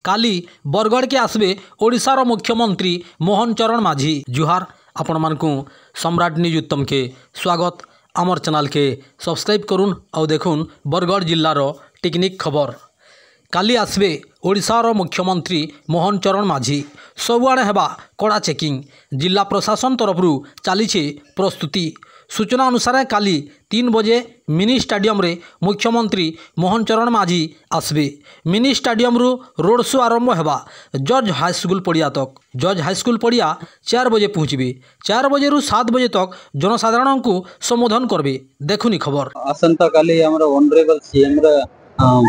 काली बरगढ़ के आसबे ओडिशार मुख्यमंत्री मोहन चरण माझी। जुहार आपण मानकु सम्राट न्यूज उत्तम के स्वागत। आमर चैनल के सब्सक्राइब करुन और देखुन बरगढ़ जिल्लार टेक्निक खबर। काली आसबे ओडिशार मुख्यमंत्री मोहन चरण माझी। सबुआड़े हेबा कड़ा चेकिंग। जिला प्रशासन तरफ चली प्रस्तुति। सूचना अनुसार काली 3 बजे मिनी स्टाडियम रे मुख्यमंत्री मोहन चरण माझी आसबे। मिनी स्टाडियम रु रोड शो आरंभ होगा जज हाईस्कूल पड़िया तक। जज हाईस्कूल पड़िया 4 बजे पहुँचे। 4 बजे रु 7 बजे तक जनसाधारण को संबोधन करबे। देखुनी खबर। आसंता काली हमर ऑनरेबल सीएम रा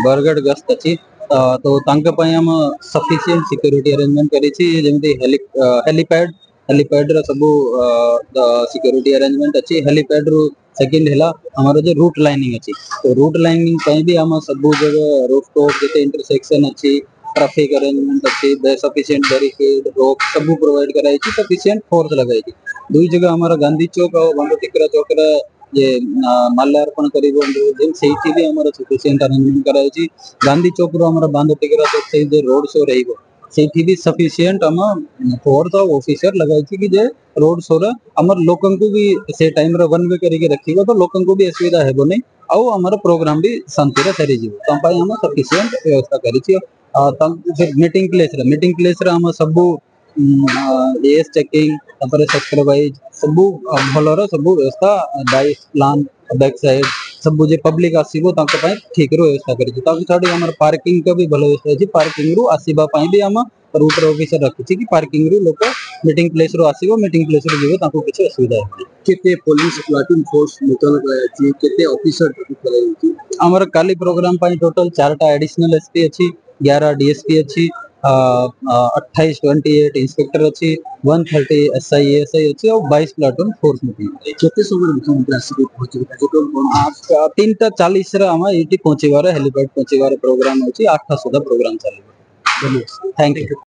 बरगढ़ गस्त अछि तो तांके पय हम सफिशिएंट सिक्योरिटी अरेंजमेंट करी छी। जेमति हेलीपैड रा सब सिक्योरिटी अरेंजमेंट अछि। हेलीपैड रु सेकंड हला हमर जे रूट लाइनिंग अछि तो रूट लाइनिंग पय भी हम सब जगह रोड स्टॉप जते इंटरसेक्शन अछि ट्रैफिक अरेंजमेंट अछि सफिशिएंट बैरिकेड रोक सब प्रोवाइड कराई छी। सफिशिएंट फोर्स लगाई छी। दुई जगह हमर गांधी चौक और बंदटिकरा चौक रे जे माल्यार्पण करिबो जेम सेठी भी हमर सफिशिएंट अरेंजमेंट कराई छी। गांधी चौक रो हमर बंदटिकरा चौक से जे रोड शो रहिबो सेठी भी सफिशिएंट हम फोर्स और ऑफिसर लगाई छी कि जे रोड शो रे हमर लोकन को भी से टाइम रे वन वे करिके रखिबो तो लोकन को भी असुविधा हेबो नै और हमर प्रोग्राम भी शांति रे सरी जीवो। त पय हम सफिशिएंट व्यवस्था करी छी। फिर मीटिंग प्लेस रे हम सब एएस चेकिंग तापर सब्सक्राइब सब भलर सब व्यवस्था डाइस प्लान बैक साइड सब जे पब्लिक आसीबो ताके पय ठीक रो व्यवस्था करी छी। ताकि छाडी हमर पार्किंग का भी भलो व्यवस्था अछि। पार्किंग रु आसीबा पय भी हम रूट रो ऑफिसर रखी छी कि पार्किंग रु लोक मीटिंग प्लेस रो आसीबो मीटिंग प्लेस रो जेबो ताको किछ असुविधा नै। केते पुलिस प्लाटून फोर्स मुतन कराई केते ऑफिसर कराई छी। हमर काली प्रोग्राम पय टोटल 4टा एडिशनल एसपी अछि 11 डीएसपी अछि 28-28 इंस्पेक्टर अछि 130 एसआई एएसआई अछि और 22 प्लाटून फोर्स मुतन। केते समय मुख्यमंत्री आसी पहुंचे टोटल कोन आज 3:40 रे हम एटी पहुंचेबार हेलीपैड पहुंचेबार प्रोग्राम अछि। 8टा सुधा प्रोग्राम चलिबो। Thank you.